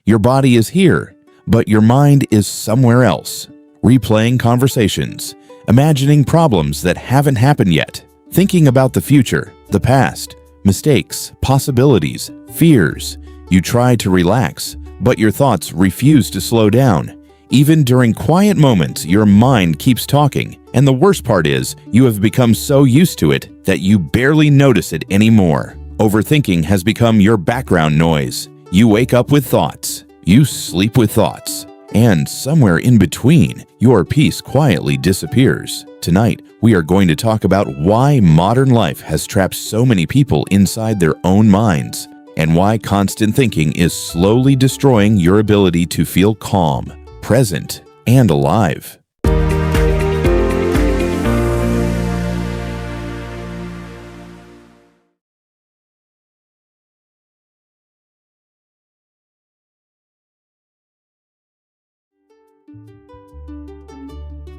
Your body is here, but your mind is somewhere else. Replaying conversations, imagining problems that haven't happened yet, thinking about the future, the past, mistakes, possibilities, fears. You try to relax, but your thoughts refuse to slow down. Even during quiet moments, your mind keeps talking, and the worst part is, you have become so used to it that you barely notice it anymore. Overthinking has become your background noise. You wake up with thoughts, you sleep with thoughts, and somewhere in between, your peace quietly disappears. Tonight, we are going to talk about why modern life has trapped so many people inside their own minds, and why constant thinking is slowly destroying your ability to feel calm, present, and alive.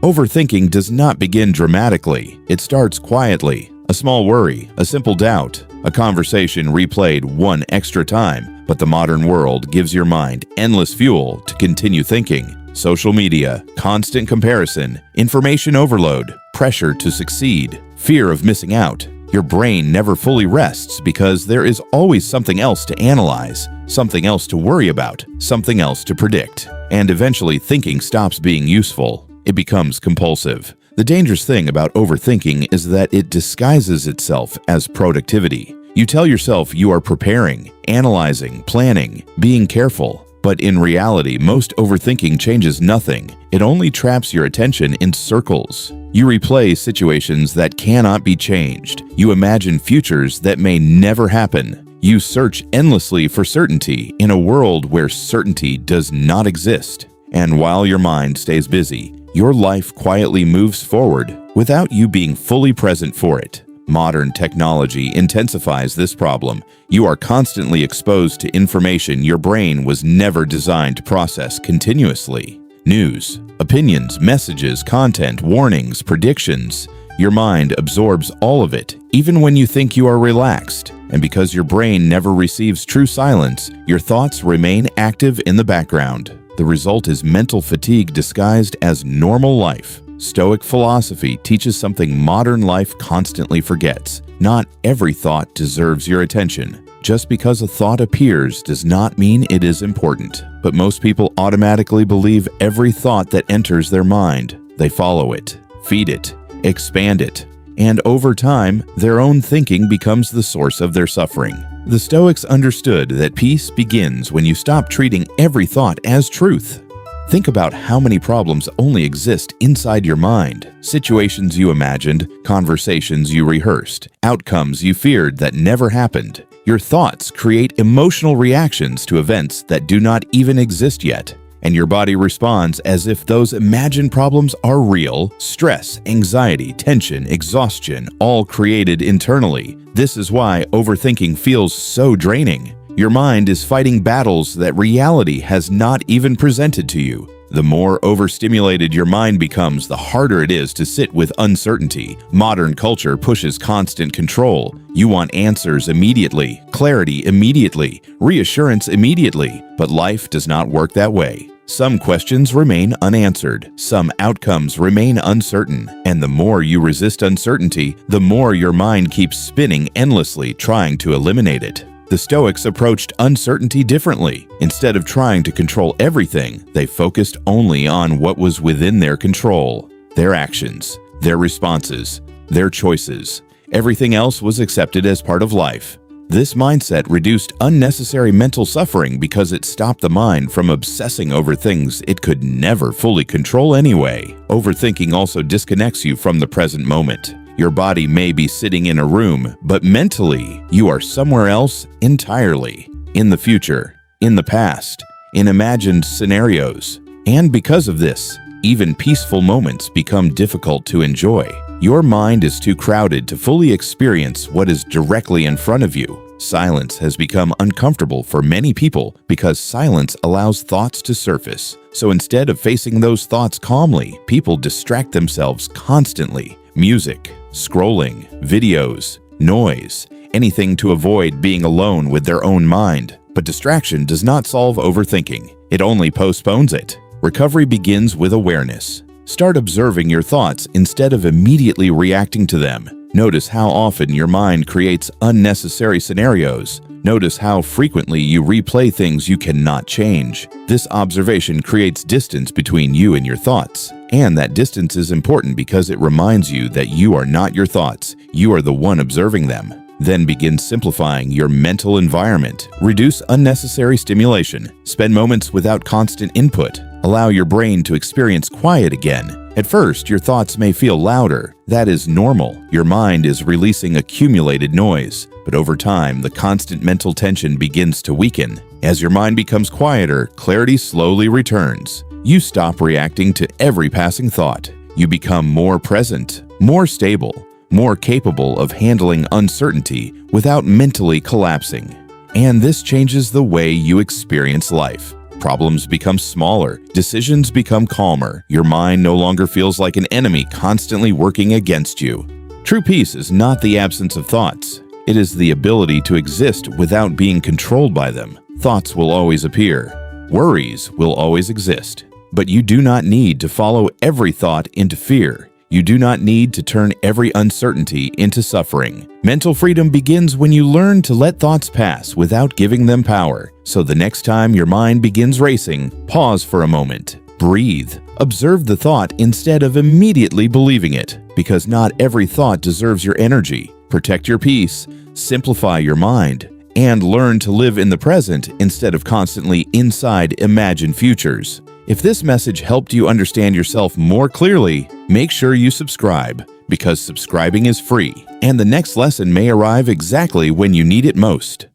Overthinking does not begin dramatically. It starts quietly. A small worry, a simple doubt, a conversation replayed one extra time. But the modern world gives your mind endless fuel to continue thinking. Social media, constant comparison, information overload, pressure to succeed, fear of missing out. Your brain never fully rests because there is always something else to analyze, something else to worry about, something else to predict. And eventually thinking stops being useful. It becomes compulsive. The dangerous thing about overthinking is that it disguises itself as productivity. You tell yourself you are preparing, analyzing, planning, being careful. But in reality, most overthinking changes nothing. It only traps your attention in circles. You replay situations that cannot be changed. You imagine futures that may never happen. You search endlessly for certainty in a world where certainty does not exist. And while your mind stays busy, your life quietly moves forward without you being fully present for it. Modern technology intensifies this problem. You are constantly exposed to information your brain was never designed to process continuously. News, opinions, messages, content, warnings, predictions. Your mind absorbs all of it, even when you think you are relaxed. And because your brain never receives true silence, your thoughts remain active in the background. The result is mental fatigue disguised as normal life. Stoic philosophy teaches something modern life constantly forgets. Not every thought deserves your attention. Just because a thought appears does not mean it is important. But most people automatically believe every thought that enters their mind. They follow it, feed it, expand it, and over time, their own thinking becomes the source of their suffering. The Stoics understood that peace begins when you stop treating every thought as truth. Think about how many problems only exist inside your mind. Situations you imagined, conversations you rehearsed, outcomes you feared that never happened. Your thoughts create emotional reactions to events that do not even exist yet. And your body responds as if those imagined problems are real. Stress, anxiety, tension, exhaustion, all created internally. This is why overthinking feels so draining. Your mind is fighting battles that reality has not even presented to you. The more overstimulated your mind becomes, the harder it is to sit with uncertainty. Modern culture pushes constant control. You want answers immediately, clarity immediately, reassurance immediately. But life does not work that way. Some questions remain unanswered. Some outcomes remain uncertain. And the more you resist uncertainty, the more your mind keeps spinning endlessly, trying to eliminate it. The Stoics approached uncertainty differently. Instead of trying to control everything, they focused only on what was within their control. Their actions, their responses, their choices. Everything else was accepted as part of life. This mindset reduced unnecessary mental suffering because it stopped the mind from obsessing over things it could never fully control anyway. Overthinking also disconnects you from the present moment. Your body may be sitting in a room, but mentally, you are somewhere else entirely. In the future, in the past, in imagined scenarios. And because of this, even peaceful moments become difficult to enjoy. Your mind is too crowded to fully experience what is directly in front of you. Silence has become uncomfortable for many people because silence allows thoughts to surface. So instead of facing those thoughts calmly, people distract themselves constantly. Music, scrolling, videos, noise, anything to avoid being alone with their own mind. But distraction does not solve overthinking. It only postpones it. Recovery begins with awareness. Start observing your thoughts instead of immediately reacting to them. Notice how often your mind creates unnecessary scenarios. Notice how frequently you replay things you cannot change. This observation creates distance between you and your thoughts. And that distance is important because it reminds you that you are not your thoughts. You are the one observing them. Then begin simplifying your mental environment. Reduce unnecessary stimulation. Spend moments without constant input. Allow your brain to experience quiet again. At first, your thoughts may feel louder. That is normal. Your mind is releasing accumulated noise. But over time, the constant mental tension begins to weaken. As your mind becomes quieter, clarity slowly returns. You stop reacting to every passing thought. You become more present, more stable, more capable of handling uncertainty without mentally collapsing. And this changes the way you experience life. Problems become smaller, decisions become calmer, your mind no longer feels like an enemy constantly working against you. True peace is not the absence of thoughts. It is the ability to exist without being controlled by them. Thoughts will always appear. Worries will always exist. But you do not need to follow every thought into fear. You do not need to turn every uncertainty into suffering. Mental freedom begins when you learn to let thoughts pass without giving them power. So the next time your mind begins racing, pause for a moment. Breathe. Observe the thought instead of immediately believing it, because not every thought deserves your energy. Protect your peace, simplify your mind, and learn to live in the present instead of constantly inside imagined futures. If this message helped you understand yourself more clearly, make sure you subscribe, because subscribing is free, and the next lesson may arrive exactly when you need it most.